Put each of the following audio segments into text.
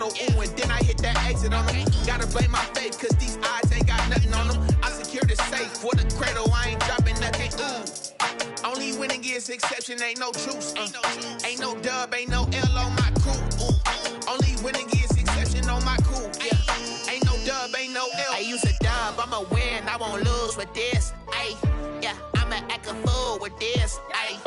ooh, and then I hit that exit on them. Gotta blame my faith, cause these eyes ain't got nothing on them. I secure the safe for the cradle, I ain't dropping nothing, ooh. Only winning is exception, ain't no truce. Ain't no dub, ain't no L on my crew, ooh. Only winning is exception on my crew, yeah. Ain't no dub, ain't no L. I use a dub, I'ma win, I won't lose with this, ayy. Yeah, I'ma act a fool with this, ayy.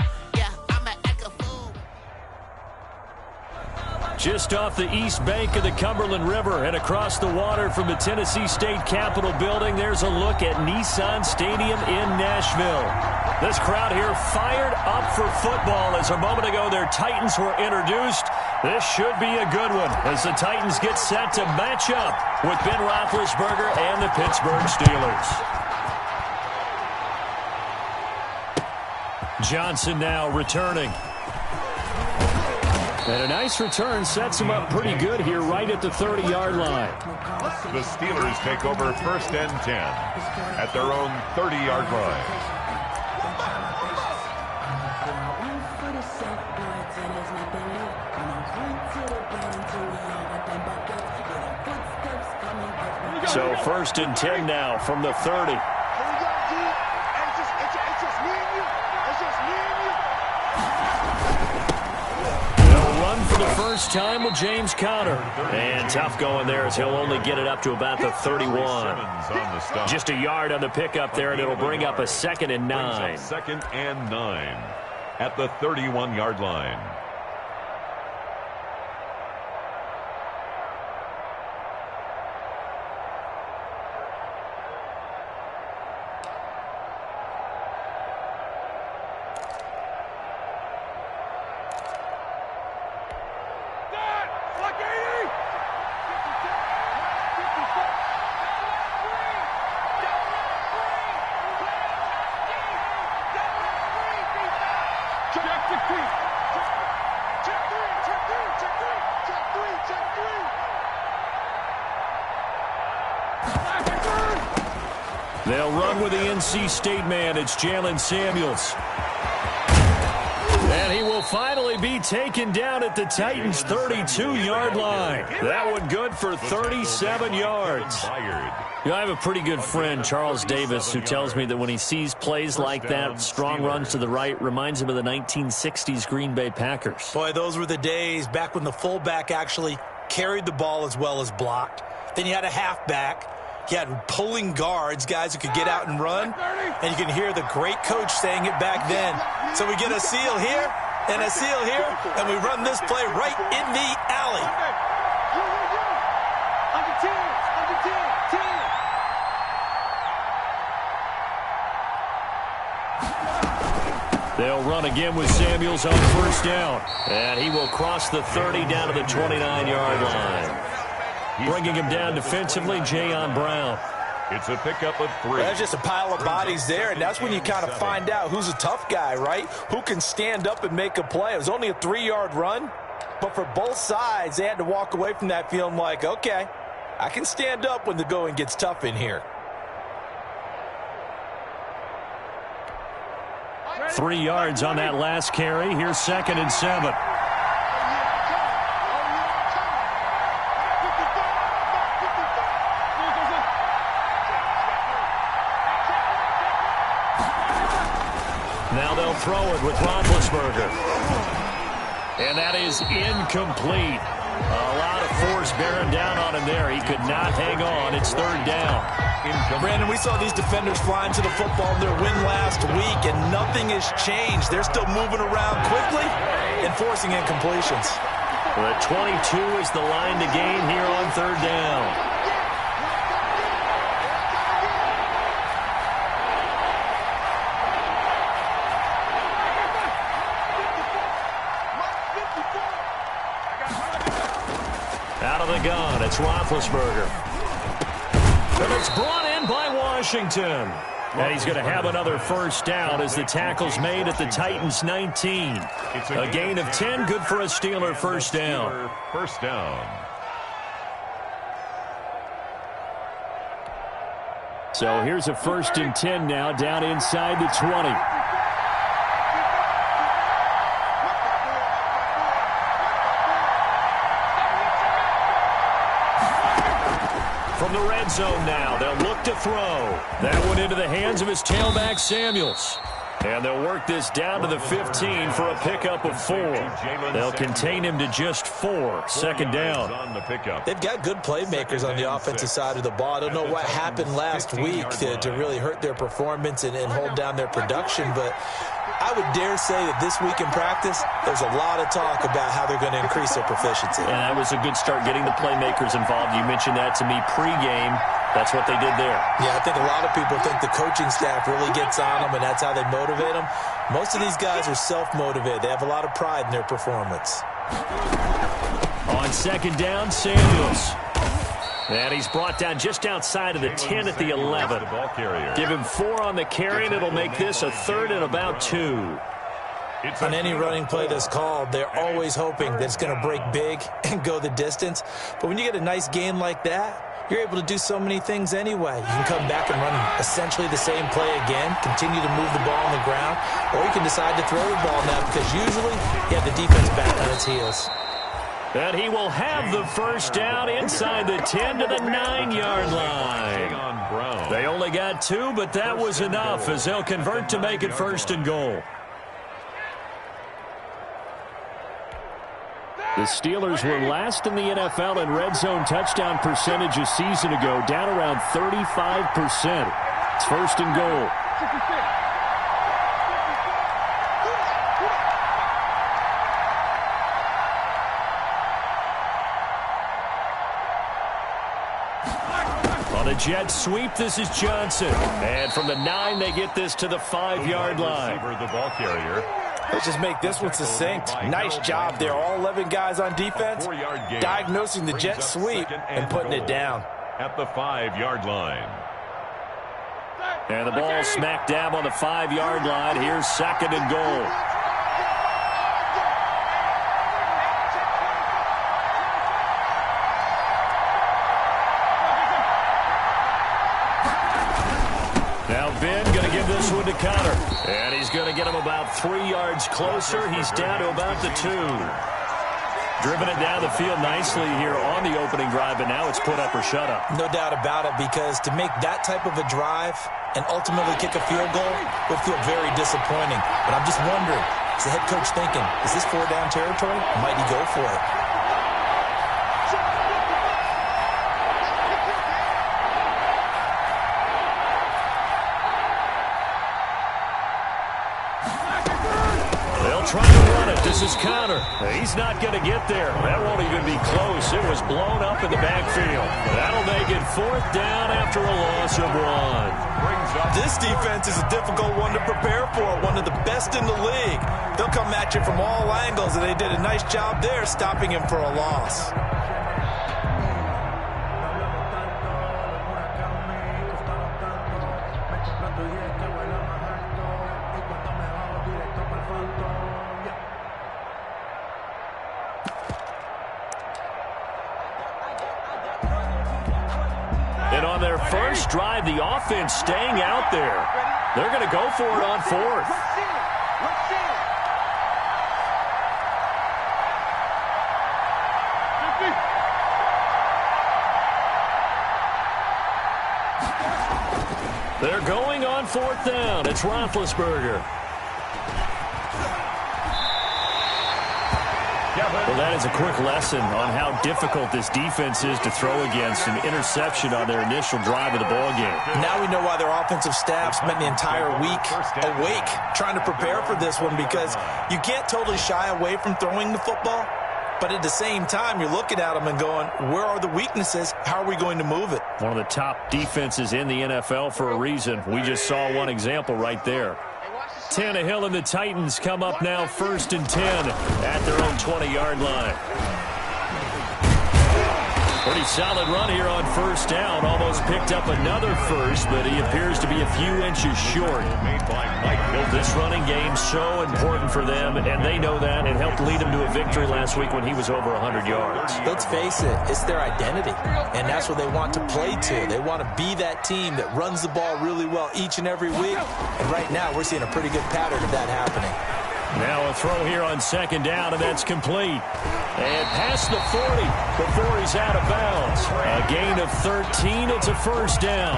Just off the east bank of the Cumberland River and across the water from the Tennessee State Capitol building, there's a look at Nissan Stadium in Nashville. This crowd here fired up for football as a moment ago their Titans were introduced. This should be a good one as the Titans get set to match up with Ben Roethlisberger and the Pittsburgh Steelers. Johnson now returning. And a nice return sets him up pretty good here right at the 30-yard line. The Steelers take over 1st and 10 at their own 30-yard line. So 1st and 10 now from the 30. For the first time with James Conner. And tough going there as he'll only get it up to about the 31. Just a yard on the pickup there, and it'll bring up a 2nd and 9. 2nd and 9 at the 31-yard line. They'll run with the NC State man. It's Jalen Samuels. And he will finally be taken down at the Titans' 32-yard line. That one good for 37 yards. You know, I have a pretty good friend, Charles Davis, who tells me that when he sees plays like that, strong runs to the right, reminds him of the 1960s Green Bay Packers. Boy, those were the days back when the fullback actually carried the ball as well as blocked. Then you had a halfback. You had pulling guards, guys who could get out and run. And you can hear the great coach saying it back then. So we get a seal here and a seal here, and we run this play right in the alley. They'll run again with Samuels on 1st down. And he will cross the 30 down to the 29-yard line. Bringing him down defensively, Jayon Brown. It's a pickup of 3. There's just a pile of bodies there, and that's when you kind of find out who's a tough guy, right? Who can stand up and make a play. It was only a 3-yard run, but for both sides, they had to walk away from that feeling like, okay, I can stand up when the going gets tough in here. 3 yards on that last carry. Here's 2nd and 7. Now they'll throw it with Roethlisberger. And that is incomplete. A lot of force bearing down on him there. He could not hang on. It's 3rd down. Brandon, we saw these defenders flying to the football in their win last week, and nothing has changed. They're still moving around quickly and forcing incompletions. The 22 is the line to gain here on 3rd down. Out of the gun, it's Roethlisberger. And it's brought in by Washington. And he's going to have another 1st down as the tackle's made at the Titans' 19. A gain of 10, good for a Steeler 1st down. 1st down. So here's a 1st and 10 now down inside the 20. from the red zone now. They'll look to throw. That one into the hands of his tailback, Samuels. And they'll work this down to the 15 for a pickup of 4. They'll contain him to just 4. Second down. They've got good playmakers on the offensive side of the ball. I don't know what happened last week to really hurt their performance and hold down their production, but I would dare say that this week in practice, there's a lot of talk about how they're going to increase their proficiency. And that was a good start getting the playmakers involved. You mentioned that to me pregame. That's what they did there. Yeah, I think a lot of people think the coaching staff really gets on them, and that's how they motivate them. Most of these guys are self-motivated. They have a lot of pride in their performance. On second down, Samuels. And he's brought down just outside of the 10 at the 11. Give him 4 on the carry, and it'll make this a 3rd and about 2. On any running play that's called, they're always hoping that it's going to break big and go the distance. But when you get a nice gain like that, you're able to do so many things anyway. You can come back and run essentially the same play again, continue to move the ball on the ground, or you can decide to throw the ball now because usually you have the defense back on its heels. And he will have the first down inside the 10 to the 9-yard line. They only got 2, but that was enough as they'll convert to make it 1st and goal. The Steelers were last in the NFL in red zone touchdown percentage a season ago, down around 35%. It's 1st and goal. On a jet sweep, this is Johnson. And from the 9, they get this to the 5-yard line. The ball carrier. Let's just make this one succinct. Nice job there. All 11 guys on defense diagnosing the jet sweep and putting it down. At the 5-yard line. And the ball smack dab on the 5-yard line. Here's 2nd and goal. Now Ben going to give this one to Connor. And he's going to get him about 3 yards closer. He's down to about the 2. Driven it down the field nicely here on the opening drive, but now it's put up or shut up. No doubt about it, because to make that type of a drive and ultimately kick a field goal would feel very disappointing. But I'm just wondering, is the head coach thinking, is this 4-down territory? Might he go for it? Trying to run it. This is Connor. He's not going to get there. That won't even be close. It was blown up in the backfield. That'll make it 4th down after a loss of 1. This defense is a difficult one to prepare for. One of the best in the league. They'll come at you from all angles, and they did a nice job there stopping him for a loss. And on their first drive, the offense staying out there. They're going to go for it on 4th. They're going on 4th down. It's Roethlisberger. Well, that is a quick lesson on how difficult this defense is to throw against. An interception on their initial drive of the ballgame. Now we know why their offensive staff spent the entire week awake trying to prepare for this one, because you can't totally shy away from throwing the football. But at the same time, you're looking at them and going, where are the weaknesses? How are we going to move it? One of the top defenses in the NFL for a reason. We just saw one example right there. Tannehill and the Titans come up now 1st and 10 at their own 20-yard line. Pretty solid run here on 1st down. Almost picked up another first, but he appears to be a few inches short. This running game so important for them, and they know that. It helped lead them to a victory last week when he was over 100 yards. Let's face it, it's their identity, and that's what they want to play to. They want to be that team that runs the ball really well each and every week, and right now we're seeing a pretty good pattern of that happening. Now a throw here on second down, and that's complete. And past the 40 before he's out of bounds. A gain of 13. It's a first down.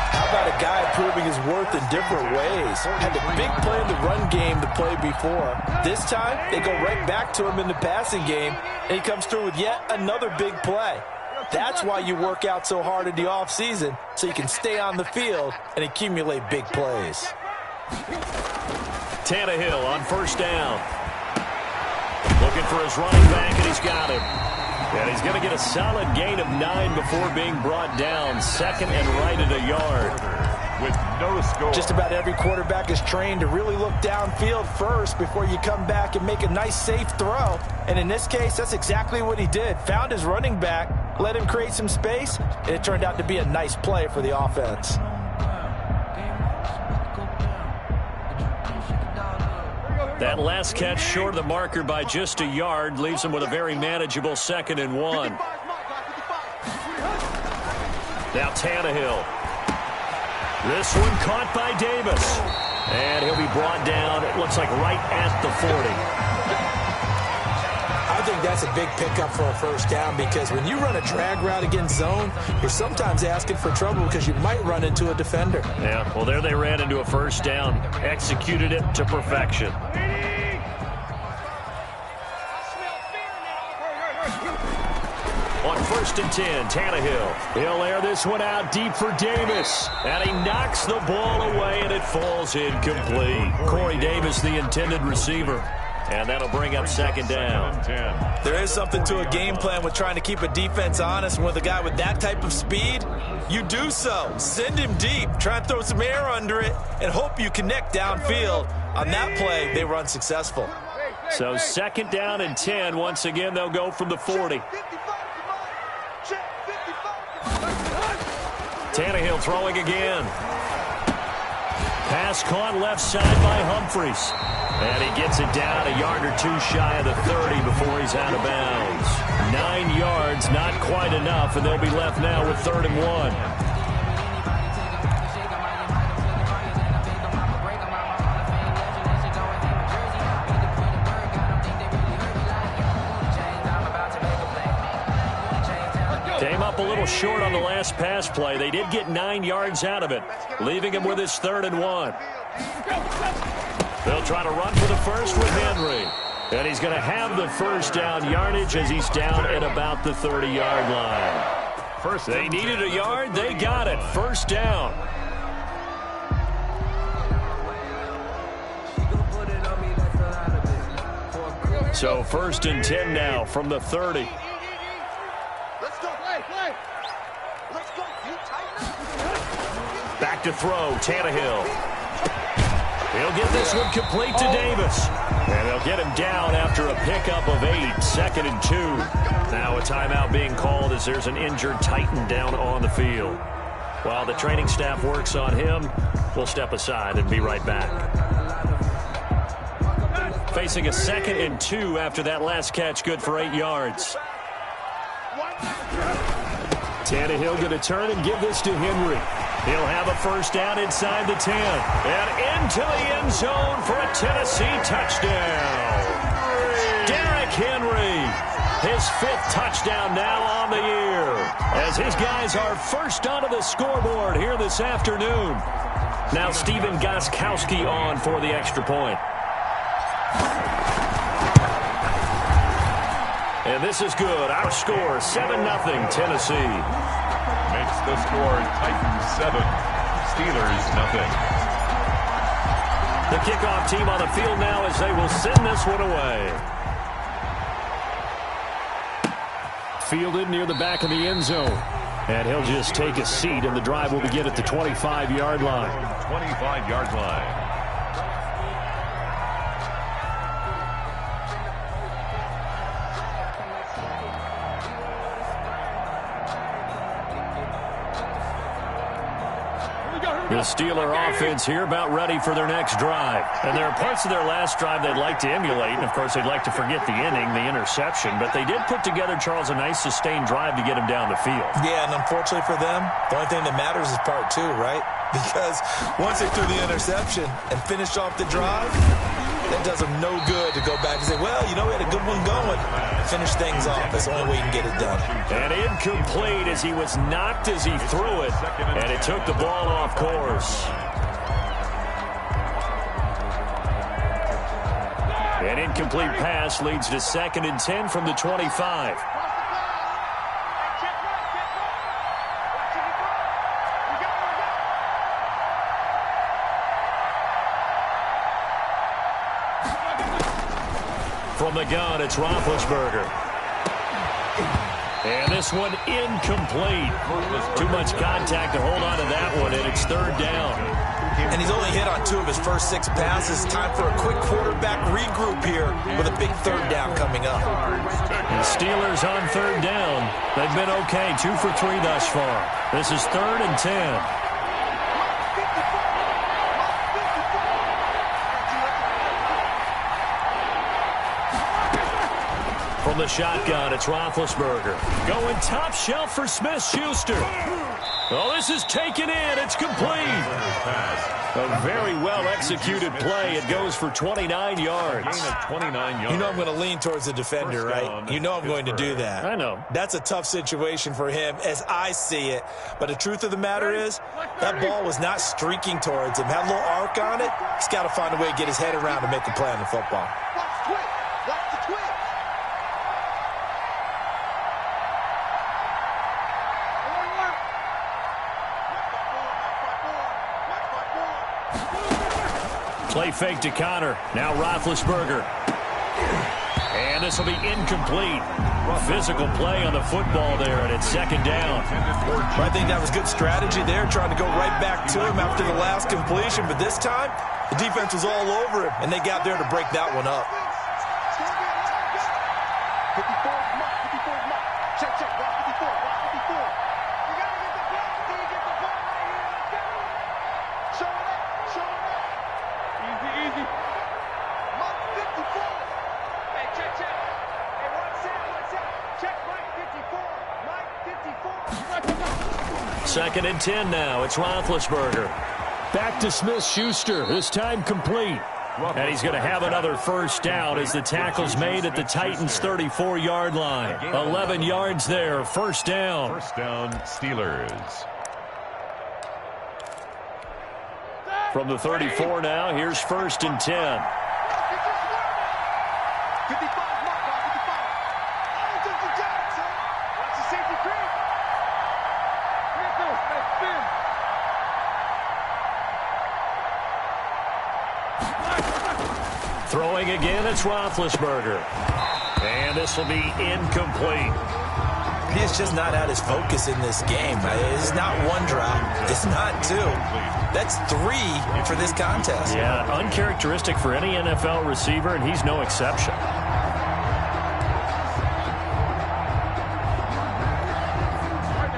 How about a guy proving his worth in different ways? Had the big play in the run game to play before. This time, they go right back to him in the passing game, and he comes through with yet another big play. That's why you work out so hard in the offseason, so you can stay on the field and accumulate big plays. Tannehill on first down. Looking for his running back, and he's got him. And he's going to get a solid gain of 9 before being brought down. Second and right at a yard. With no score. Just about every quarterback is trained to really look downfield first before you come back and make a nice, safe throw. And in this case, that's exactly what he did. Found his running back, let him create some space, and it turned out to be a nice play for the offense. That last catch short of the marker by just a yard leaves him with a very manageable 2nd and 1. Now Tannehill. This one caught by Davis. And he'll be brought down, it looks like right at the 40. I think that's a big pickup for a first down because when you run a drag route against zone, you're sometimes asking for trouble because you might run into a defender. Yeah, well, there they ran into a first down. Executed it to perfection. On 1st and 10, Tannehill. He'll air this one out deep for Davis. And he knocks the ball away, and it falls incomplete. Corey Davis, the intended receiver. And that'll bring up 2nd down. There is something to a game plan with trying to keep a defense honest. And with a guy with that type of speed, you do so. Send him deep. Try and throw some air under it and hope you connect downfield. On that play, they were unsuccessful. So 2nd down and 10. Once again, they'll go from the 40. Tannehill throwing again. Pass caught left side by Humphries. And he gets it down a yard or two shy of the 30 before he's out of bounds. 9 yards, not quite enough, and they'll be left now with 3rd and 1. Came up a little short on the last pass play. They did get 9 yards out of it, leaving him with his 3rd and 1. They'll try to run for the first with Henry. And he's going to have the first down yardage as he's down at about the 30-yard line. They needed a yard. They got it. First down. So 1st and 10 now from the 30. Back to throw, Tannehill. He'll get this one complete to Davis. And they'll get him down after a pickup of 8, 2nd and 2. Now a timeout being called as there's an injured Titan down on the field. While the training staff works on him, we'll step aside and be right back. Facing a 2nd and 2 after that last catch, good for 8 yards. Tannehill going to turn and give this to Henry. He'll have a first down inside the 10. And into the end zone for a Tennessee touchdown. Derrick Henry, his 5th touchdown now on the year. As his guys are first onto the scoreboard here this afternoon. Now Stephen Gostkowski on for the extra point. And this is good. Our score, 7-0 Tennessee. Makes the score Titans 7, Steelers 0. The kickoff team on the field now as they will send this one away. Fielded near the back of the end zone. And he'll just take a seat, and the drive will begin at the 25-yard line. 25-yard line. The Steeler offense here about ready for their next drive. And there are parts of their last drive they'd like to emulate. And, of course, they'd like to forget the inning, the interception. But they did put together, Charles, a nice sustained drive to get him down the field. Yeah, and unfortunately for them, the only thing that matters is part 2, right? Because once they threw the interception and finished off the drive, that does them no good to go back and say, well, you know, we had a good one going. Finish things off. That's the only way you can get it done. And incomplete as he was knocked as he threw it. And it took the ball off course. An incomplete pass leads to 2nd and 10 from the 25. From the gun, it's Roethlisberger. And this one incomplete. Too much contact to hold on to that one, and it's 3rd down. And he's only hit on 2 of his first 6 passes. Time for a quick quarterback regroup here with a big 3rd down coming up. The Steelers on 3rd down. They've been okay, 2 for 3 thus far. This is 3rd and 10. From the shotgun, it's Roethlisberger. Going top shelf for Smith-Schuster. Oh, this is taken in. It's complete. A very well-executed play. It goes for 29 yards. You know I'm going to lean towards the defender, right? You know I'm going to do that. I know. That's a tough situation for him as I see it. But the truth of the matter is, that ball was not streaking towards him. Had a little arc on it. He's got to find a way to get his head around to make the play on the football. Play fake to Connor. Now Roethlisberger. And this will be incomplete. Physical play on the football there, and it's 2nd down. I think that was good strategy there, trying to go right back to him after the last completion. But this time, the defense was all over him, and they got there to break that one up. Second and 10 now. It's Roethlisberger. Back to Smith-Schuster. This time complete. And he's going to have another 1st down as the tackle's made at the Titans' 34-yard line. 11 yards there. 1st down. 1st down, Steelers. From the 34 now, here's 1st and 10. Throwing again, it's Roethlisberger. And this will be incomplete. He's just not at his focus in this game. It's not 1 drop. It's not 2. That's 3 for this contest. Yeah, uncharacteristic for any NFL receiver, and he's no exception.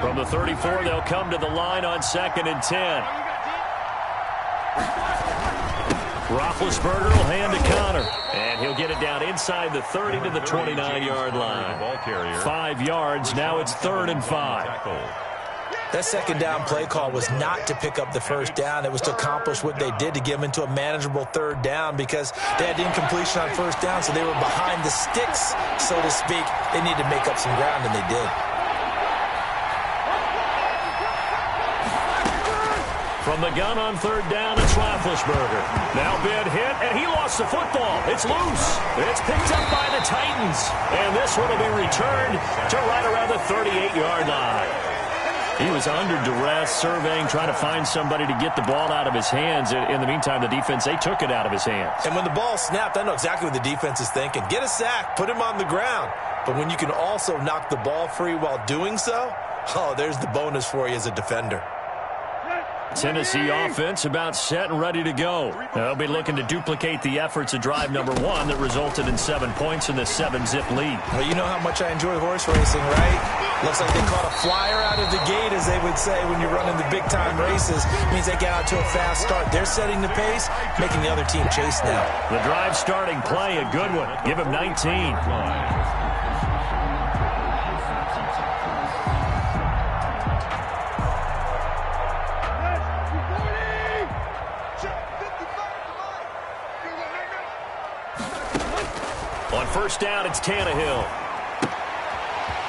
From the 34, they'll come to the line on 2nd and 10. Roethlisberger will hand to Connor, and he'll get it down inside the 30 to the 29-yard line. 5 yards. Now it's 3rd and 5. That 2nd down play call was not to pick up the 1st down. It was to accomplish what they did to get them into a manageable 3rd down because they had incompletion on 1st down, so they were behind the sticks, so to speak. They needed to make up some ground, and they did. From the gun on 3rd down, it's Roethlisberger. Now bid hit, and he lost the football. It's loose. It's picked up by the Titans. And this one will be returned to right around the 38-yard line. He was under duress, surveying, trying to find somebody to get the ball out of his hands. In the meantime, the defense, they took it out of his hands. And when the ball snapped, I know exactly what the defense is thinking. Get a sack, put him on the ground. But when you can also knock the ball free while doing so, oh, there's the bonus for you as a defender. Tennessee offense about set and ready to go. They'll be looking to duplicate the efforts of drive number 1 that resulted in 7 points in the 7-zip lead. Well, you know how much I enjoy horse racing, right? Looks like they caught a flyer out of the gate, as they would say when you're running the big-time races. Means they get out to a fast start. They're setting the pace, making the other team chase now. The drive starting play, a good one. Give him 19. On first down, it's Tannehill.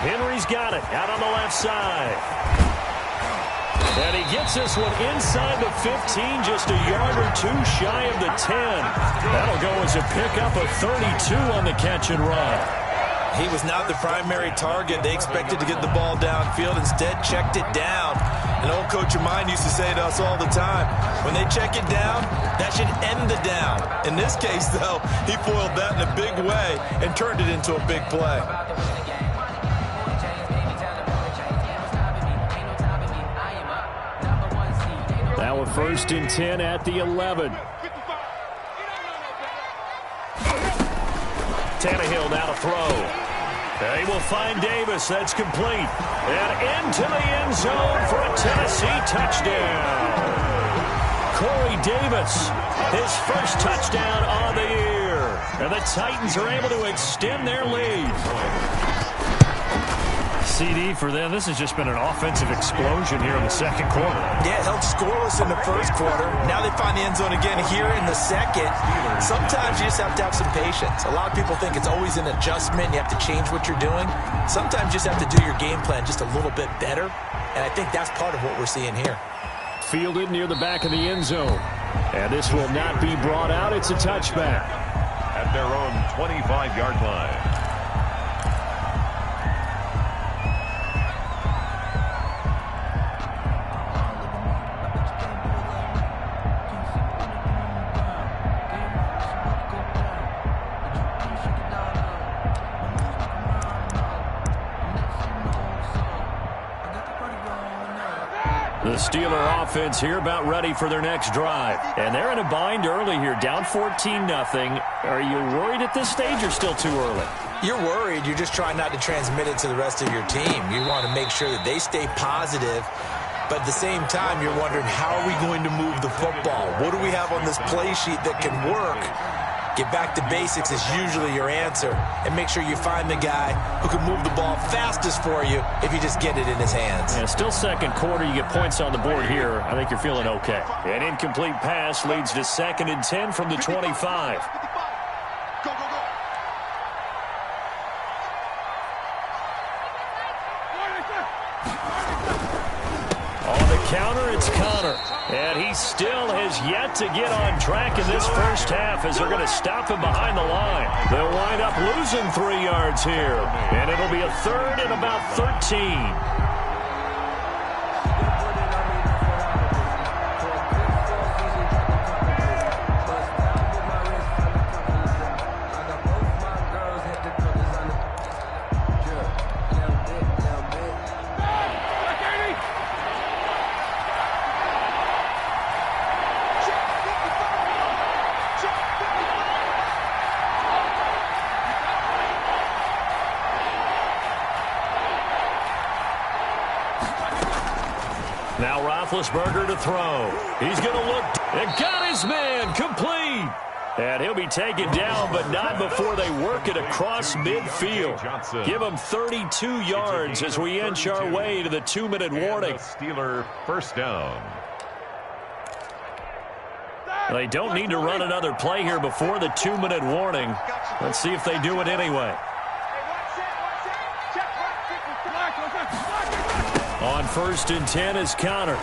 Henry's got it out on the left side. And he gets this one inside the 15, just a yard or two shy of the 10. That'll go as a pickup of 32 on the catch and run. He was not the primary target. They expected to get the ball downfield. Instead, checked it down. An old coach of mine used to say to us all the time, when they check it down, that should end the down. In this case, though, he foiled that in a big way and turned it into a big play. Now a 1st and 10 at the 11. Tannehill now to throw. They will find Davis. That's complete. And into the end zone for a Tennessee touchdown. Corey Davis, his first touchdown on the year. And the Titans are able to extend their lead. CD for them. This has just been an offensive explosion here in the second quarter. Yeah, held scoreless in the first quarter. Now they find the end zone again here in the second. Sometimes you just have to have some patience. A lot of people think it's always an adjustment. You have to change what you're doing. Sometimes you just have to do your game plan just a little bit better. And I think that's part of what we're seeing here. Fielded near the back of the end zone. And this will not be brought out. It's a touchback. At their own 25-yard line. The Steeler offense here about ready for their next drive. And they're in a bind early here, down 14-0. Are you worried at this stage or still too early? You're worried. You're just trying not to transmit it to the rest of your team. You want to make sure that they stay positive. But at the same time, you're wondering, how are we going to move the football? What do we have on this play sheet that can work? Get back to basics is usually your answer. And make sure you find the guy who can move the ball fastest for you if you just get it in his hands. Yeah, still second quarter. You get points on the board here. I think you're feeling okay. An incomplete pass leads to 2nd and 10 from the 25. On the counter, it's Connor. And he still has yet to get on track in this first half as they're going to stop him behind the line. They'll wind up losing 3 yards here. And it'll be a 3rd and about 13. Now Roethlisberger to throw. He's going to look and got his man complete. And he'll be taken down, but not before they work it across midfield. Give him 32 yards as we inch our way to the 2-minute warning. Steeler first down. They don't need to run another play here before the 2-minute warning. Let's see if they do it anyway. On 1st and 10 is Connor.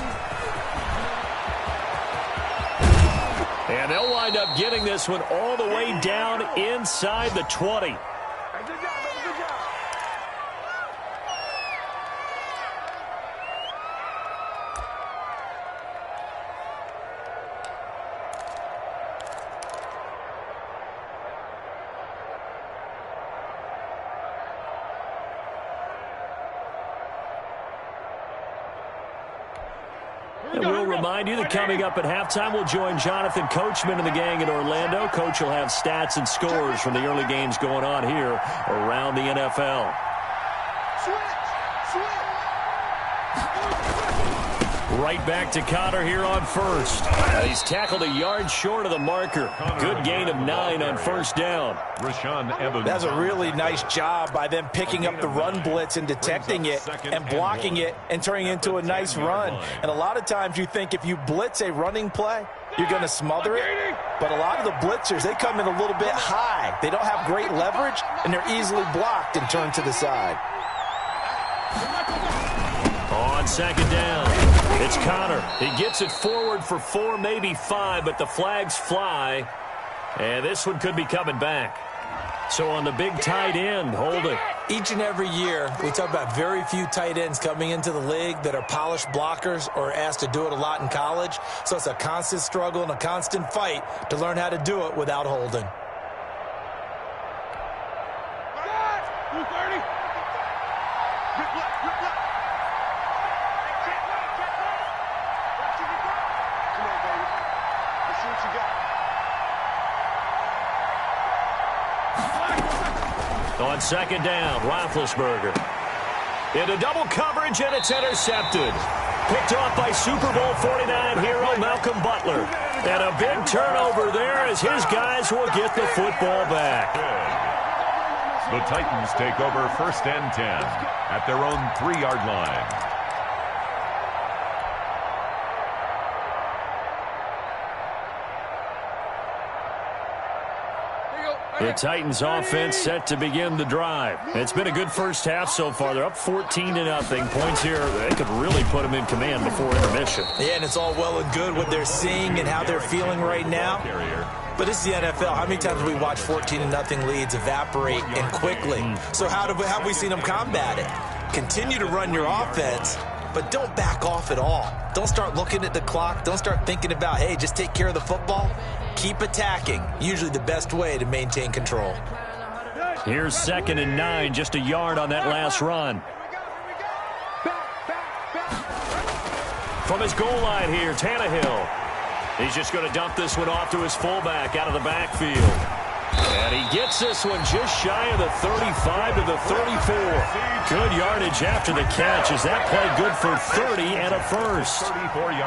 And they'll wind up getting this one all the way down inside the 20. And we'll remind you that coming up at halftime, we'll join Jonathan Coachman and the gang in Orlando. Coach will have stats and scores from the early games going on here around the NFL. Right back to Connor here on first. He's tackled a yard short of the marker. Good gain of 9 on first down. That's a really nice job by them picking up the run blitz and detecting it and blocking it and turning it into a nice run. And a lot of times you think if you blitz a running play, you're going to smother it. But a lot of the blitzers, they come in a little bit high. They don't have great leverage, and they're easily blocked and turned to the side. On second down, it's Connor. He gets it forward for 4, maybe 5, but the flags fly. And this one could be coming back. So on the big tight end, holding. Each and every year, we talk about very few tight ends coming into the league that are polished blockers or asked to do it a lot in college. So it's a constant struggle and a constant fight to learn how to do it without holding. On second down, Roethlisberger. Into double coverage, and it's intercepted. Picked off by Super Bowl 49 hero Malcolm Butler. And a big turnover there as his guys will get the football back. The Titans take over first and 10 at their own 3-yard line. The Titans offense set to begin the drive. It's been a good first half so far. They're up 14-0. Points here, they could really put them in command before intermission. Yeah, and it's all well and good what they're seeing and how they're feeling right now. But it's the NFL. How many times have we watched 14-0 leads evaporate and quickly? So how have we seen them combat it? Continue to run your offense, but don't back off at all. Don't start looking at the clock. Don't start thinking about, hey, just take care of the football. Keep attacking. Usually the best way to maintain control. Here's 2nd and 9, just a yard on that last run. From his goal line here, Tannehill. He's just going to dump this one off to his fullback out of the backfield. And he gets this one just shy of the 35 to the 34. Good yardage after the catch. Is that play good for 30 and a first?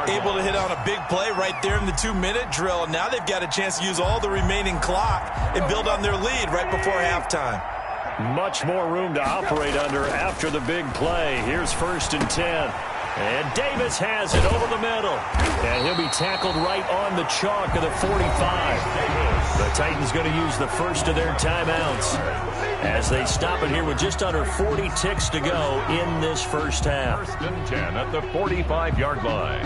Able to hit on a big play right there in the 2-minute drill. Now they've got a chance to use all the remaining clock and build on their lead right before halftime. Much more room to operate under after the big play. Here's 1st and 10. And Davis has it over the middle. And he'll be tackled right on the chalk of the 45. The Titans going to use the first of their timeouts as they stop it here with just under 40 ticks to go in this first half. 1st and 10 at the 45-yard line.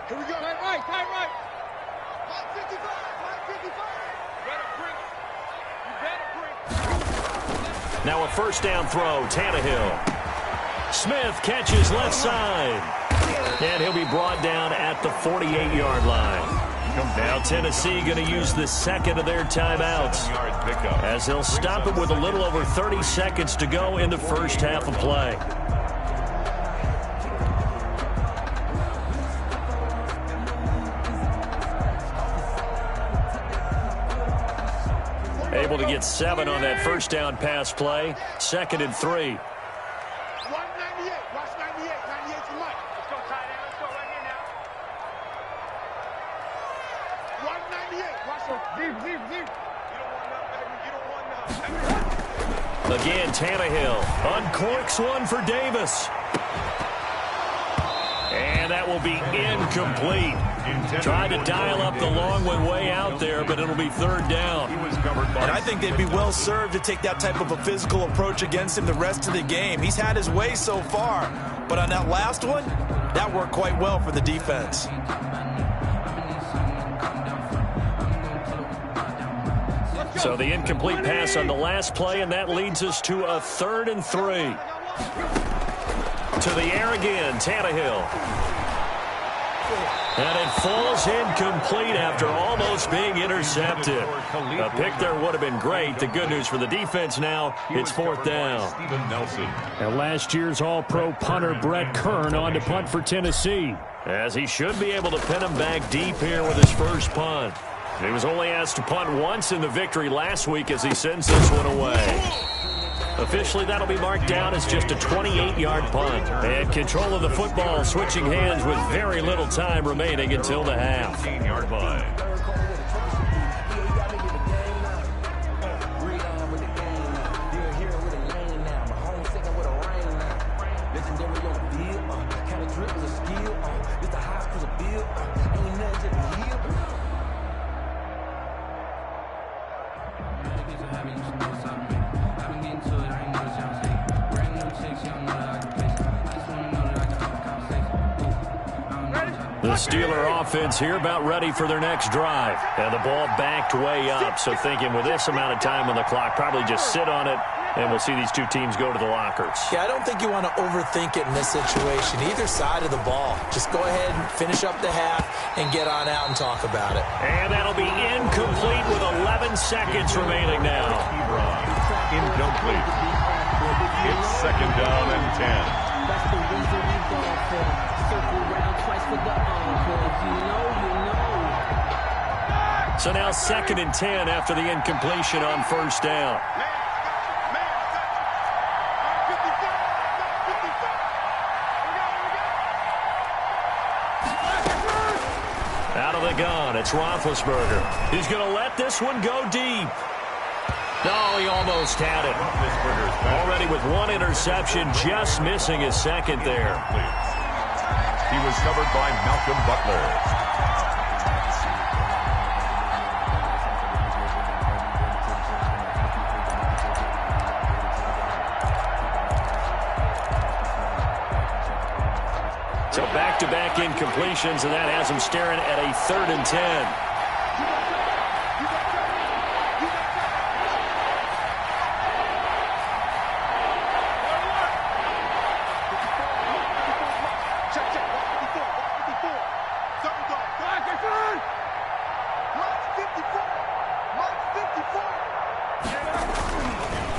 Here we go. Tight right. 55. Now a first down throw, Tannehill. Smith catches left side. And he'll be brought down at the 48-yard line. Now Tennessee going to use the second of their timeouts as they'll stop it with a little over 30 seconds to go in the first half of play. Able to get 7 on that first down pass play. 2nd and 3. 198. Watch 98. 98 to Mike. Let's go, tight end. Let's go right here now. 198. Watch him. Deep. You don't want nothing, baby. You don't want nothing. Again, Tannehill uncorks one for Davis. And that will be incomplete. Tried to dial up the long one way out there, but it'll be 3rd down. And I think they'd be well served to take that type of a physical approach against him the rest of the game. He's had his way so far, but on that last one, that worked quite well for the defense. So the incomplete pass on the last play, and that leads us to a 3rd and 3. To the air again, Tannehill. And it falls incomplete after almost being intercepted. A pick there would have been great. The good news for the defense now, it's fourth down. And last year's All-Pro punter Brett Kern on to punt for Tennessee. As he should be able to pin him back deep here with his first punt. He was only asked to punt once in the victory last week as he sends this one away. Officially, that'll be marked down as just a 28-yard punt. And control of the football switching hands with very little time remaining until the half. 15-yard line. The Steeler offense here about ready for their next drive. And the ball backed way up, so thinking with this amount of time on the clock, probably just sit on it, and we'll see these two teams go to the lockers. Yeah, I don't think you want to overthink it in this situation, either side of the ball. Just go ahead and finish up the half and get on out and talk about it. And that'll be incomplete with 11 seconds remaining now. Incomplete. It's second down and 10. That's the reason we go for circle round twice for the encore. You know. So now second and 10 after the incompletion on first down. Out of the gun, it's Roethlisberger. He's going to let this one go deep. No, he almost had it. Already with one interception, just missing his second there. He was covered by Malcolm Butler. So back-to-back incompletions, and that has him staring at a 3rd and 10.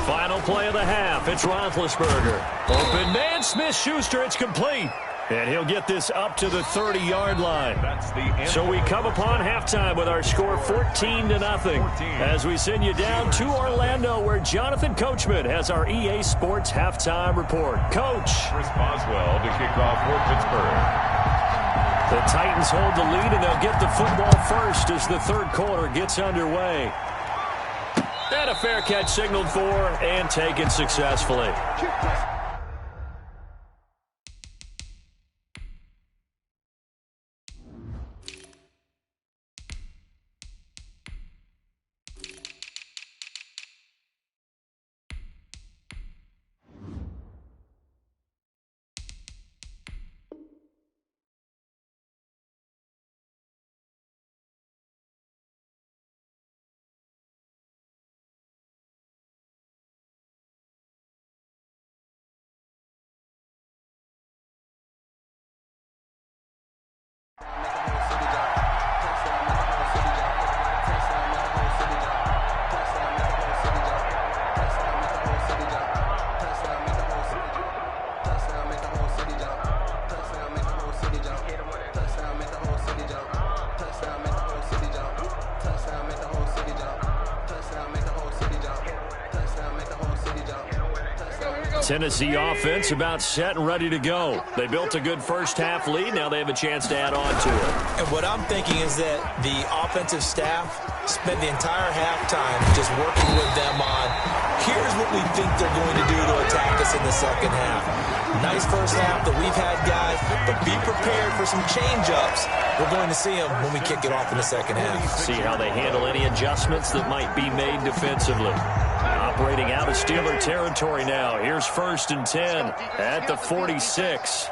Final play of the half. It's Roethlisberger. Open man, Smith-Schuster. It's complete. And he'll get this up to the 30-yard line. So we come upon halftime with our score 14-0 as we send you down to Orlando, where Jonathan Coachman has our EA Sports halftime report. Coach. Chris Boswell to kick off for Pittsburgh. The Titans hold the lead, and they'll get the football first as the third quarter gets underway. And a fair catch signaled for and taken successfully. Tennessee offense about set and ready to go. They built a good first-half lead. Now they have a chance to add on to it. And what I'm thinking is that the offensive staff spent the entire halftime just working with them on, here's what we think they're going to do to attack us in the second half. Nice first half that we've had, guys, but be prepared for some change-ups. We're going to see them when we kick it off in the second half. See how they handle any adjustments that might be made defensively. Operating out of Steeler territory now. Here's 1st and 10 at the 46.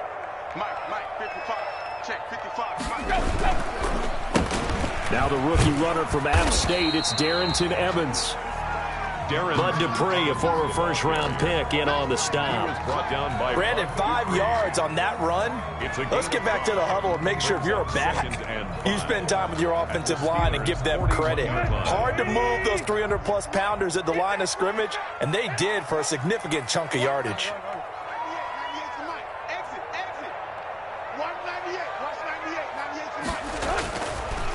Now the rookie runner from App State, it's Darrynton Evans. Bud Dupree, a former first-round pick, in on the stop. Brandon, 5 yards on that run. Let's get back to the huddle and make sure if you're a back, you spend time with your offensive line and give them credit. Hard to move those 300-plus pounders at the line of scrimmage, and they did for a significant chunk of yardage.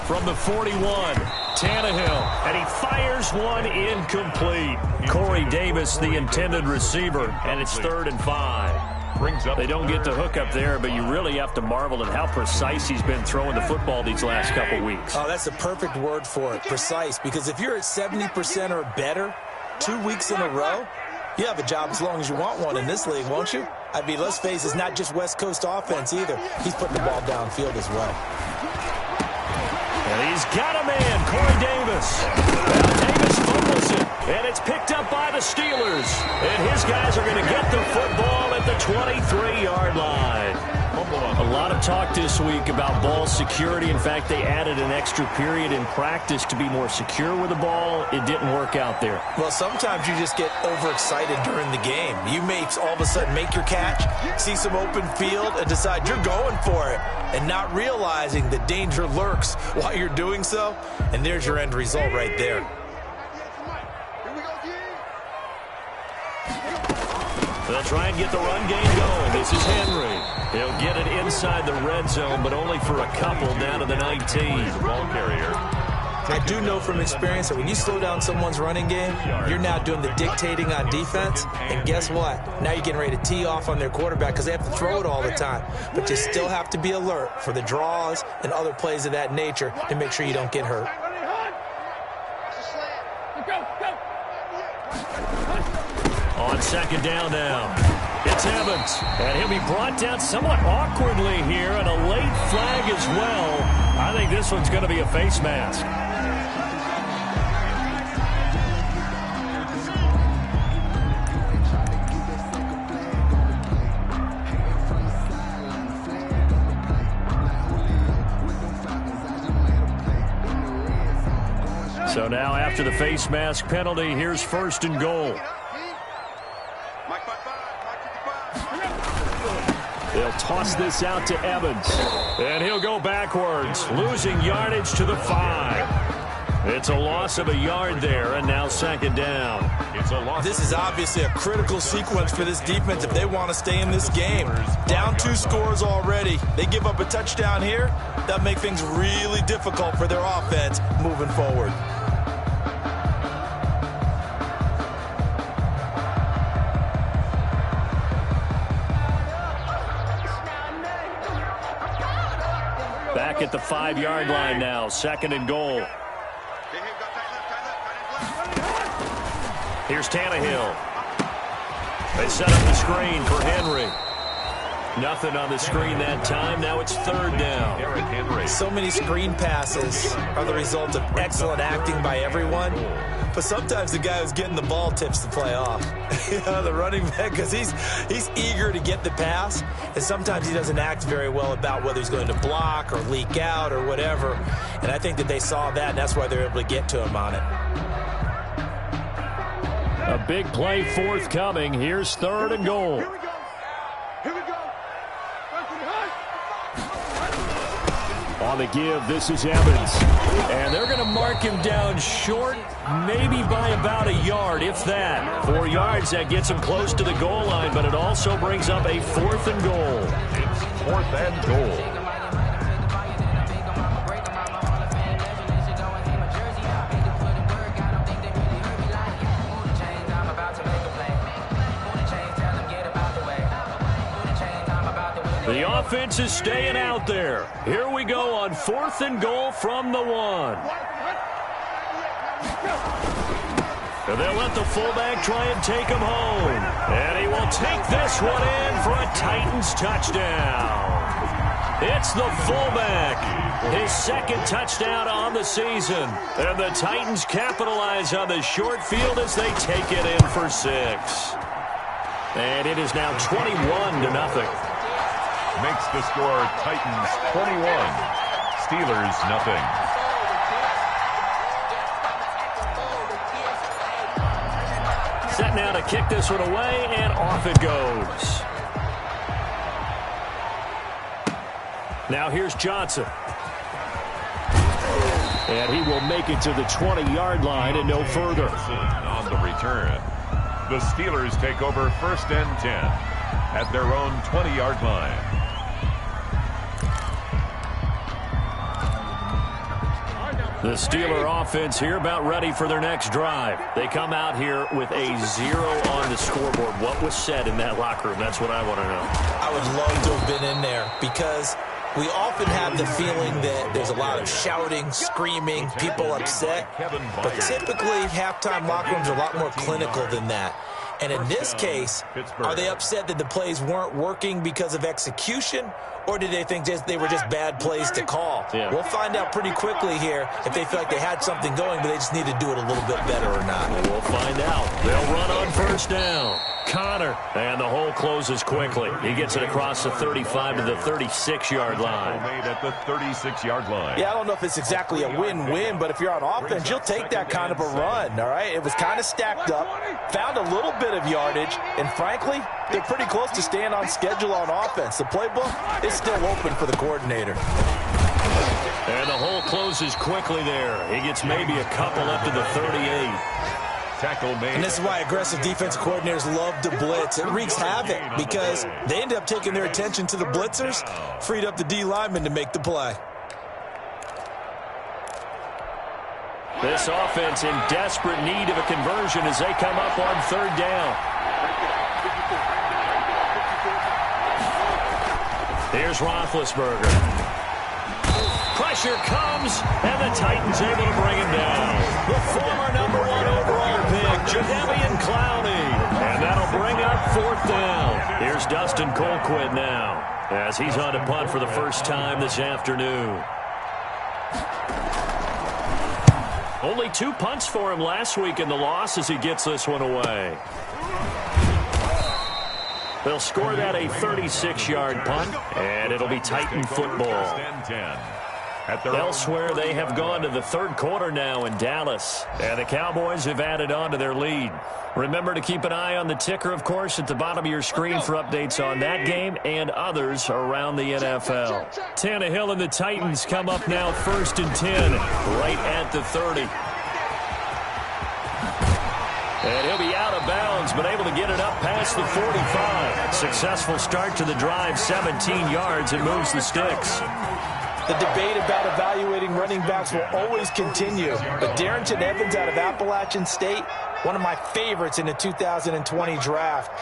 From the 41, Tannehill, and he fires one incomplete. Corey Davis, the intended receiver, and it's 3rd and 5. They don't get the hook up there, but you really have to marvel at how precise he's been throwing the football these last couple weeks. Oh, that's a perfect word for it, precise, because if you're at 70% or better 2 weeks in a row, you have a job as long as you want one in this league, won't you? I mean, let's face it, it's not just West Coast offense either. He's putting the ball downfield as well. And he's got a man, Corey Davis. Well, Davis fumbles it, and it's picked up by the Steelers. And his guys are going to get the football at the 23-yard line. A lot of talk this week about ball security. In fact, they added an extra period in practice to be more secure with the ball. It didn't work out there. Well, sometimes you just get overexcited during the game. You may all of a sudden make your catch, see some open field, and decide you're going for it, and not realizing the danger lurks while you're doing so. And there's your end result right there. They'll try and get the run game going. This is Henry. He'll get it inside the red zone, but only for a couple down to the 19. Ball carrier. I do know from experience that when you slow down someone's running game, you're now doing the dictating on defense. And guess what? Now you're getting ready to tee off on their quarterback because they have to throw it all the time. But you still have to be alert for the draws and other plays of that nature to make sure you don't get hurt. On 2nd down now, it's Evans, and he'll be brought down somewhat awkwardly here, and a late flag as well. I think this one's going to be a face mask. So now after the face mask penalty, here's 1st and goal. They'll toss this out to Evans, and he'll go backwards, losing yardage to the 5. It's a loss of a yard there, and now 2nd down. This is obviously a critical sequence for this defense if they want to stay in this game. Down 2 scores already. They give up a touchdown here. That'll make things really difficult for their offense moving forward. Back at the 5-yard line now, 2nd and goal. Here's Tannehill. They set up the screen for Henry. Nothing on the screen that time. Now it's 3rd down. Derrick Henry. So many screen passes are the result of excellent acting by everyone. But sometimes the guy who's getting the ball tips the play off. You know, the running back, because he's eager to get the pass, and sometimes he doesn't act very well about whether he's going to block or leak out or whatever. And I think that they saw that, and that's why they're able to get to him on it. A big play forthcoming. Here's 3rd and goal. Here we go. Here we go. On the give, this is Evans. And they're going to mark him down short, maybe by about a yard, if that. 4 yards, that gets him close to the goal line, but it also brings up a 4th and goal. It's 4th and goal. The offense is staying out there. Here we go on 4th and goal from the 1. And they'll let the fullback try and take him home. And he will take this one in for a Titans touchdown. It's the fullback. His 2nd touchdown on the season. And the Titans capitalize on the short field as they take it in for 6. And it is now 21-0. Makes the score Titans 21, Steelers nothing. now to kick this one away, and off it goes. Now here's Johnson. And he will make it to the 20-yard line and no further. On the return, the Steelers take over 1st and 10 at their own 20-yard line. The Steeler offense here about ready for their next drive. They come out here with a 0 on the scoreboard. What was said in that locker room? That's what I want to know. I would love to have been in there because we often have the feeling that there's a lot of shouting, screaming, people upset. But typically, halftime locker rooms are a lot more clinical than that. And in this case, are they upset that the plays weren't working because of execution, or did they think they were just bad plays to call? Yeah. We'll find out pretty quickly here if they feel like they had something going, but they just need to do it a little bit better or not. We'll find out. They'll run on 1st down. Connor, and the hole closes quickly. He gets it across the 35 to the 36-yard line. Made at the 36-yard line. Yeah, I don't know if it's exactly a win-win, but if you're on offense, you'll take that kind of a run, all right? It was kind of stacked up, found a little bit of yardage, and frankly, they're pretty close to staying on schedule on offense. The playbook is still open for the coordinator. And the hole closes quickly there. He gets maybe a couple up to the 38. Tackle made. And this is why aggressive defensive coordinators love to blitz. It wreaks havoc because they end up taking their attention to the blitzers, freed up the D lineman to make the play. This offense in desperate need of a conversion as they come up on 3rd down. Here's Roethlisberger. Pressure comes, and the Titans able to bring him down. The former #1 overall pick, Jadeveon Clowney. And that'll bring up 4th down. Here's Dustin Colquitt now as he's on to punt for the first time this afternoon. Only 2 punts for him last week in the loss as he gets this one away. They'll score that a 36-yard punt, and it'll be Titan football. Elsewhere, they have gone to the 3rd quarter now in Dallas, and the Cowboys have added on to their lead. Remember to keep an eye on the ticker, of course, at the bottom of your screen for updates on that game and others around the NFL. Tannehill and the Titans come up now 1st and 10, right at the 30. And he'll be out of bounds, but able to get it up past the 45. Successful start to the drive, 17 yards, and moves the sticks. The debate about evaluating running backs will always continue, but Darrington Evans out of Appalachian State, one of my favorites in the 2020 draft.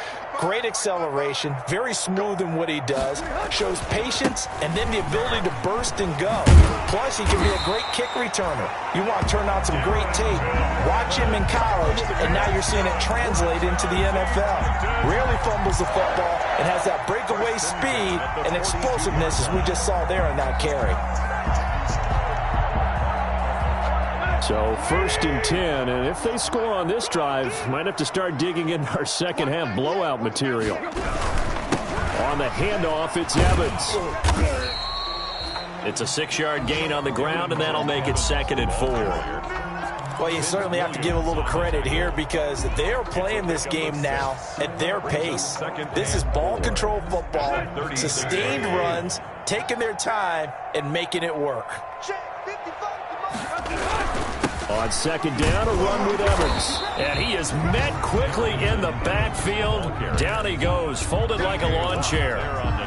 Great acceleration, very smooth in what he does, shows patience, and then the ability to burst and go. Plus, he can be a great kick returner. You want to turn on some great tape. Watch him in college, and now you're seeing it translate into the NFL. Rarely fumbles the football and has that breakaway speed and explosiveness as we just saw there in that carry. So 1st and 10, and if they score on this drive, might have to start digging in our second half blowout material. On the handoff, it's Evans. It's a 6-yard gain on the ground, and that'll make it 2nd and 4. Well, you certainly have to give a little credit here because they're playing this game now at their pace. This is ball control football, sustained runs, taking their time, and making it work. On 2nd down, a run with Evans. And he is met quickly in the backfield. Down he goes, folded like a lawn chair.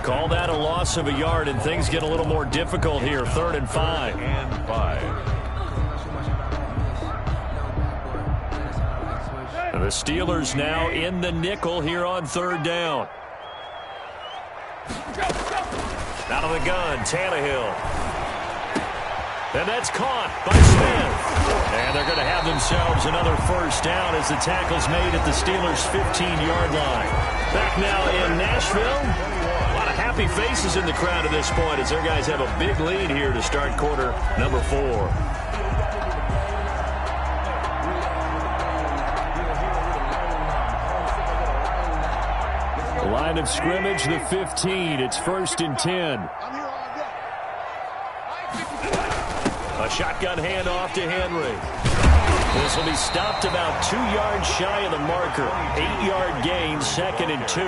Call that a loss of a yard, and things get a little more difficult here. 3rd and 5. And the Steelers now in the nickel here on 3rd down. Out of the gun, Tannehill. And that's caught by Smith. And they're going to have themselves another 1st down as the tackle's made at the Steelers' 15-yard line. Back now in Nashville. A lot of happy faces in the crowd at this point as their guys have a big lead here to start quarter number 4. The line of scrimmage, the 15. It's 1st and 10. A shotgun handoff to Henry. This will be stopped about 2 yards shy of the marker. 8-yard gain, 2nd and 2.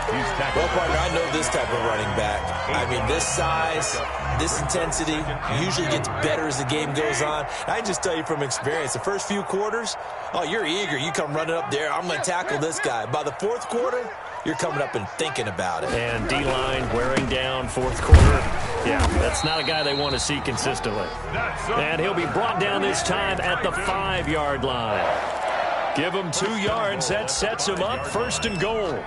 Well, partner, I know this type of running back. I mean, this size, this intensity usually gets better as the game goes on. I just tell you from experience, the first few quarters, oh, you're eager. You come running up there, I'm going to tackle this guy. By the fourth quarter, you're coming up and thinking about it. And D-line wearing down, fourth quarter. Yeah, that's not a guy they want to see consistently. And he'll be brought down this time at the 5-yard line. Give him 2 yards. That sets him up, 1st and goal.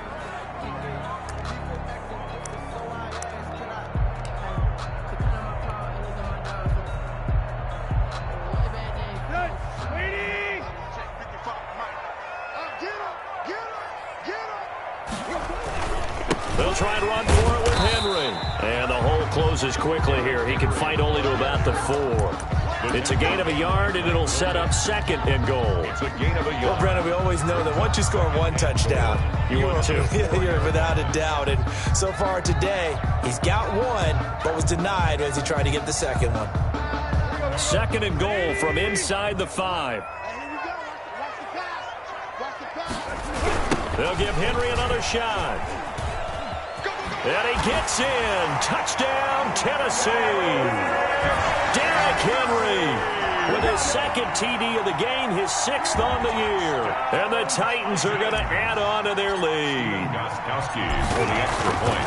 They'll try and run for it with Henry. And the hole closes quickly here. He can fight only to about the 4. It's a gain of a yard, and it'll set up 2nd and goal. It's a gain of a yard. Well, Brennan, we always know that once you score 1 touchdown, You win 2. You're without a doubt. And so far today, he's got 1, but was denied as he tried to get the 2nd one. 2nd and goal from inside the 5. They'll give Henry another shot. And he gets in. Touchdown, Tennessee. Derrick Henry with his 2nd TD of the game, his 6th on the year. And the Titans are going to add on to their lead. Gostkowski for the extra point.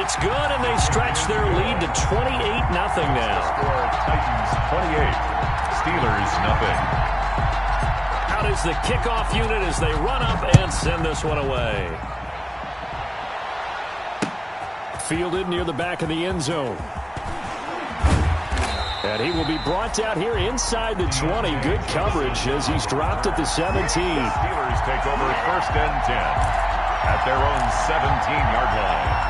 It's good, and they stretch their lead to 28-0 now. Score Titans 28, Steelers nothing. Out is the kickoff unit as they run up and send this one away. Fielded near the back of the end zone. And he will be brought down here inside the 20. Good coverage as he's dropped at the 17. Steelers take over 1st and 10 at their own 17-yard line.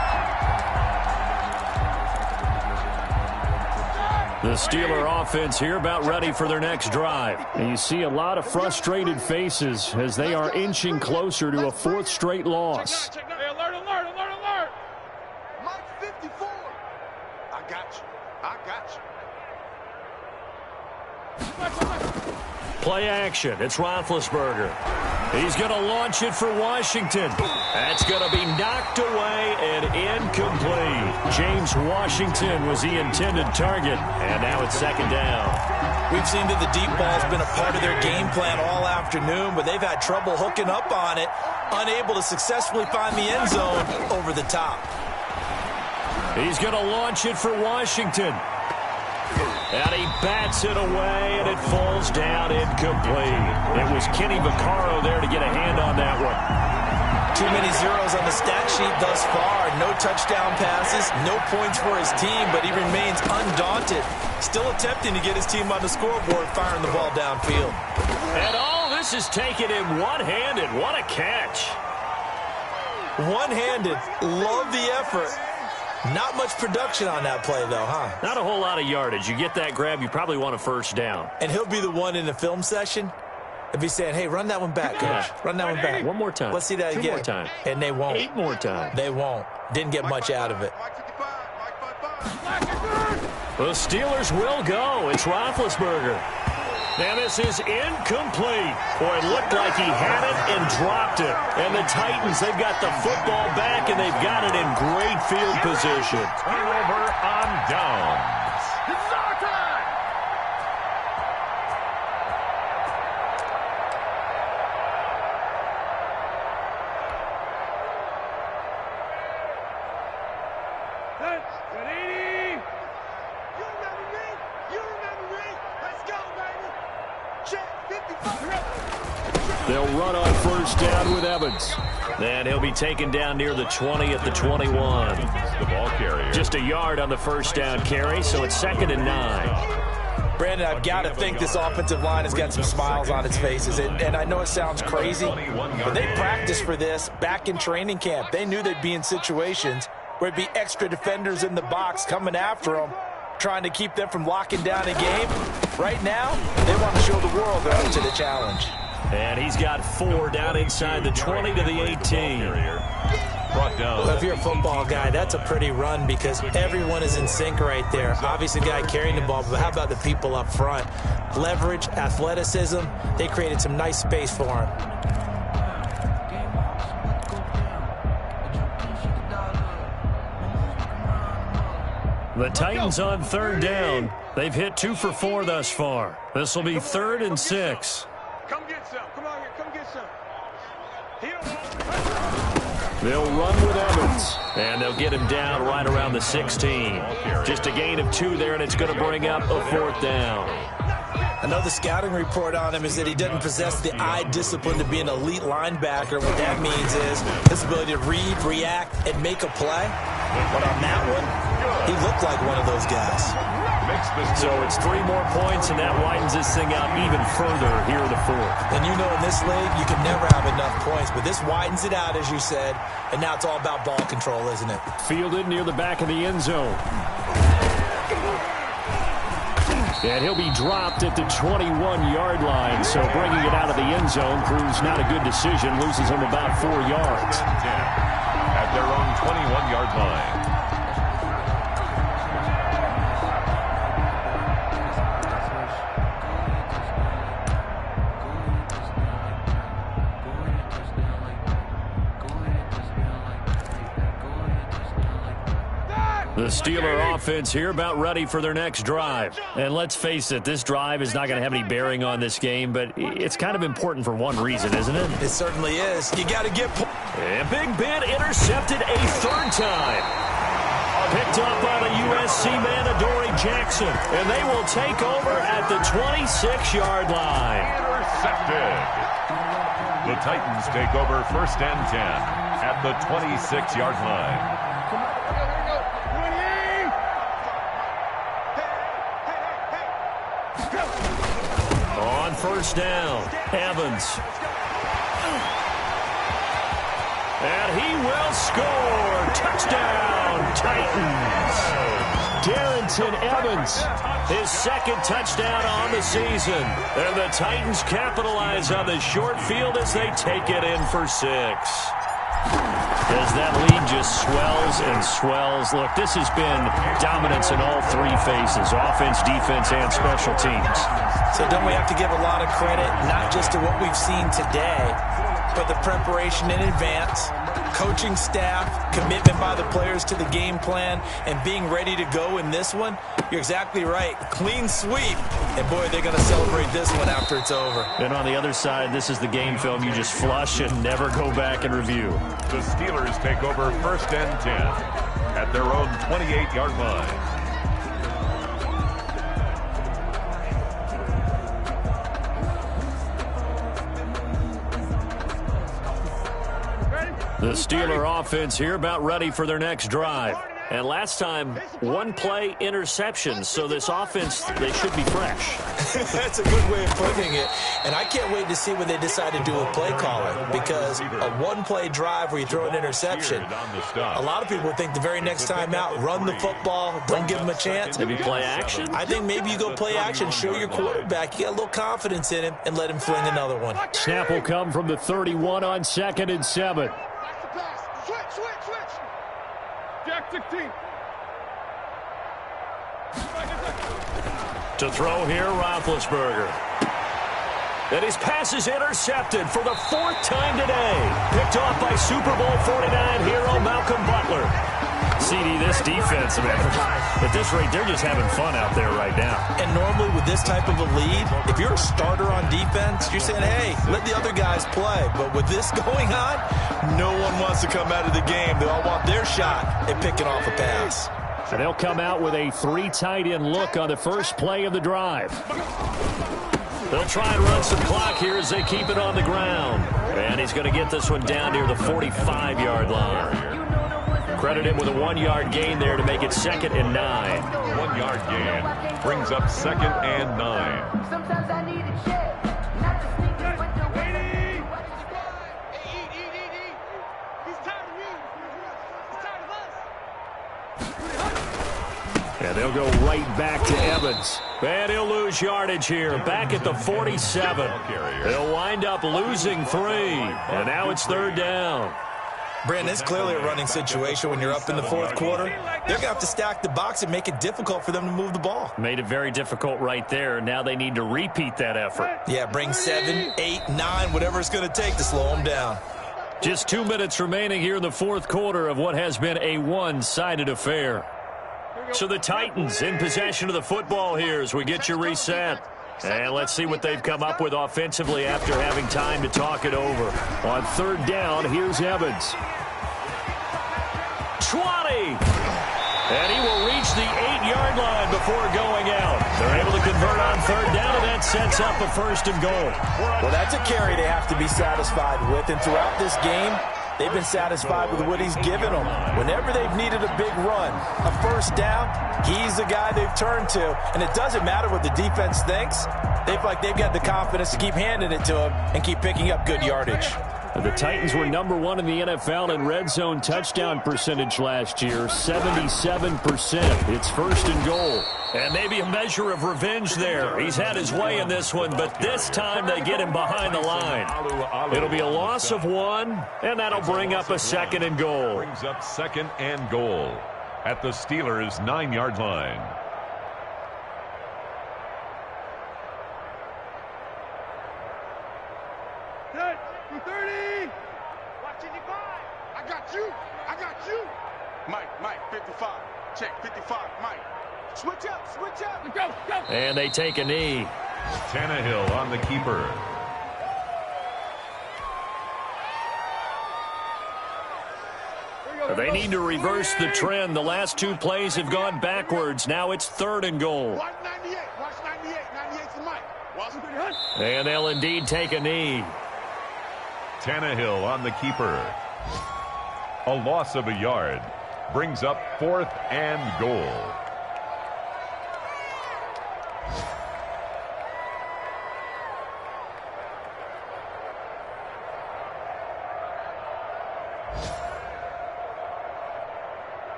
The Steeler offense here about ready for their next drive. And you see a lot of frustrated faces as they are inching closer to a 4th straight loss. Hey, alert, alert, alert, alert. Mike 54. I got you. I got you. Play action. It's Roethlisberger. He's going to launch it for Washington. That's going to be knocked away and incomplete. James Washington was the intended target. And now it's 2nd down. We've seen that the deep ball's been a part of their game plan all afternoon, but they've had trouble hooking up on it, unable to successfully find the end zone over the top. He's going to launch it for Washington. And he bats it away, and it falls down incomplete. It was Kenny Vaccaro there to get a hand on that one. Too many zeros on the stat sheet thus far. No touchdown passes, no points for his team, but he remains undaunted. Still attempting to get his team on the scoreboard, firing the ball downfield. And all this is taken in one-handed. What a catch. One-handed. Love the effort. Not much production on that play, though, huh? Not a whole lot of yardage. You get that grab, you probably want a 1st down. And he'll be the one in the film session and be saying, hey, run that one back, coach. Run that one back. One more time. Let's see that 2 again. more times. And they won't. 8 more times. They won't. Didn't get much out of it. Mike 55. Mike 55. The Steelers will go. It's Roethlisberger. And this is incomplete. Boy, it looked like he had it and dropped it. And the Titans, they've got the football back, and they've got it in great field position. Turnover on downs. This is our time. That's good, 80. You remember me? You remember me? Let's go, baby. Check 55. They'll run on 1st down with Evans. And he'll be taken down near the 20 at the 21. The ball carrier. Just a yard on the 1st down carry, so it's 2nd and 9. Brandon, I've got to think this offensive line has got some smiles on its faces. And I know it sounds crazy, but they practiced for this back in training camp. They knew they'd be in situations where it'd be extra defenders in the box coming after them, trying to keep them from locking down a game. Right now, they want to show the world they're up to the challenge. And he's got 4 down inside the 20 to the 18. Brought down. Well, if you're a football guy, that's a pretty run because everyone is in sync right there. Obviously, the guy carrying the ball, but how about the people up front? Leverage, athleticism, they created some nice space for him. The Titans on 3rd down. They've hit 2 for 4 thus far. This will be 3rd and 6. Come get some. Come on here. Come get some. They'll run with Evans, and they'll get him down right around the 16. Just a gain of 2 there, and it's going to bring up a 4th down. Another scouting report on him is that he doesn't possess the eye discipline to be an elite linebacker. What that means is his ability to read, react, and make a play. But on that one, he looked like one of those guys. So it's 3 more points, and that widens this thing out even further here in the 4th. And you know in this league, you can never have enough points, but this widens it out, as you said, and now it's all about ball control, isn't it? Fielded near the back of the end zone. And he'll be dropped at the 21-yard line, so bringing it out of the end zone proves not a good decision, loses him about 4 yards. At their own 21-yard line. The Steeler offense here about ready for their next drive. And let's face it, this drive is not going to have any bearing on this game, but it's kind of important for one reason, isn't it? It certainly is. You got to get... And Big Ben intercepted a 3rd time. Picked up by the USC man, Adoree Jackson. And they will take over at the 26-yard line. Intercepted. The Titans take over 1st and 10 at the 26-yard line. On 1st down, Evans. And he will score. Touchdown, Titans. Darrynton Evans, his 2nd touchdown on the season. And the Titans capitalize on the short field as they take it in for 6. As that lead just swells and swells. Look, this has been dominance in all 3 phases, offense, defense, and special teams. So don't we have to give a lot of credit, not just to what we've seen today, but the preparation in advance, coaching staff, commitment by the players to the game plan, and being ready to go in this one? You're exactly right. Clean sweep. And, boy, they're going to celebrate this one after it's over. And on the other side, this is the game film you just flush and never go back and review. The Steelers take over 1st and 10 at their own 28-yard line. The Steeler offense here about ready for their next drive. And last time, 1-play interception. So this offense, they should be fresh. That's a good way of putting it. And I can't wait to see what they decide to do with play calling. Because a 1-play drive where you throw an interception, a lot of people think the very next time out, run the football, don't give them a chance. Maybe play action? I think maybe you go play action, show your quarterback, you got a little confidence in him, and let him fling another one. Snap will come from the 31 on 2nd and 7. Switch. Jack 16. To throw here, Roethlisberger. And his pass is intercepted for the 4th time today. Picked off by Super Bowl 49 hero Malcolm Butler. CD, this defense, man, at this rate, they're just having fun out there right now. And normally with this type of a lead, if you're a starter on defense, you're saying, hey, let the other guys play. But with this going on, no one wants to come out of the game. They all want their shot at picking off a pass. So they'll come out with a 3 tight end look on the first play of the drive. They'll try and run some clock here as they keep it on the ground. And he's going to get this one down near the 45-yard line. Credit him with a 1-yard gain there to make it 2nd and 9. 1-yard gain brings up 2nd and 9. Sometimes I need a check, not to sneak it with the Eat. He's tired of you. He's tired of us. And they'll go right back to Evans. And he'll lose yardage here, back at the 47. They'll wind up losing 3, and now it's 3rd down. Brandon, it's clearly a running situation when you're up in the 4th quarter. They're going to have to stack the box and make it difficult for them to move the ball. Made it very difficult right there. Now they need to repeat that effort. Yeah, bring 7, 8, 9, whatever it's going to take to slow them down. Just 2 minutes remaining here in the 4th quarter of what has been a one-sided affair. So the Titans in possession of the football here as we get you reset. And let's see what they've come up with offensively after having time to talk it over. On 3rd down, here's Evans. 20! And he will reach the 8-yard line before going out. They're able to convert on 3rd down, and that sets up a 1st and goal. Well, that's a carry they have to be satisfied with. And throughout this game, they've been satisfied with what he's given them. Whenever they've needed a big run, a 1st down, he's the guy they've turned to. And it doesn't matter what the defense thinks. They feel like they've got the confidence to keep handing it to him and keep picking up good yardage. The Titans were number 1 in the NFL in red zone touchdown percentage last year, 77%. It's 1st and goal. And maybe a measure of revenge there. He's had his way in this one, but this time they get him behind the line. It'll be a loss of 1, and that'll bring up a 2nd and goal. Brings up 2nd and goal at the Steelers' 9-yard line. Set. 230. Watch it, I got you. I got you. Mike, 55. Check, 55, Mike. Switch up. Go. And they take a knee. Tannehill on the keeper. They need to reverse the trend. The last 2 plays have gone backwards. Now it's 3rd and goal. Watch 98. Watch 98. 98 to Mike. Watch it. And they'll indeed take a knee. Tannehill on the keeper. A loss of a yard. Brings up 4th and goal.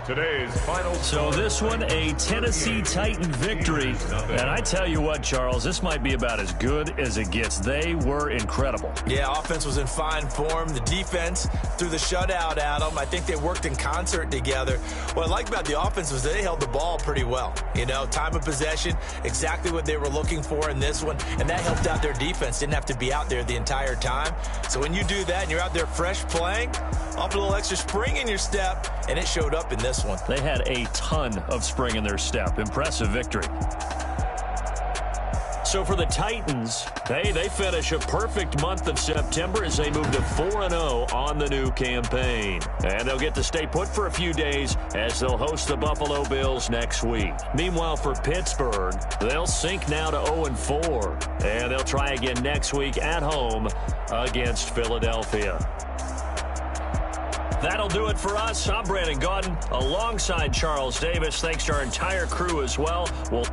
Today's final. So this one, a Tennessee Titan victory. And I tell you what, Charles, this might be about as good as it gets. They were incredible. Yeah, offense was in fine form. The defense threw the shutout at them. I think they worked in concert together. What I like about the offense was they held the ball pretty well. You know, time of possession, exactly what they were looking for in this one. And that helped out their defense. Didn't have to be out there the entire time. So when you do that and you're out there fresh playing, off a little extra spring in your step, and it showed up in this one. They had a ton of spring in their step. Impressive victory. So for the Titans, they finish a perfect month of September as they move to 4-0 on the new campaign. And they'll get to stay put for a few days as they'll host the Buffalo Bills next week. Meanwhile, for Pittsburgh, they'll sink now to 0-4. And they'll try again next week at home against Philadelphia. That'll do it for us. I'm Brandon Gaudin alongside Charles Davis. Thanks to our entire crew as well. We'll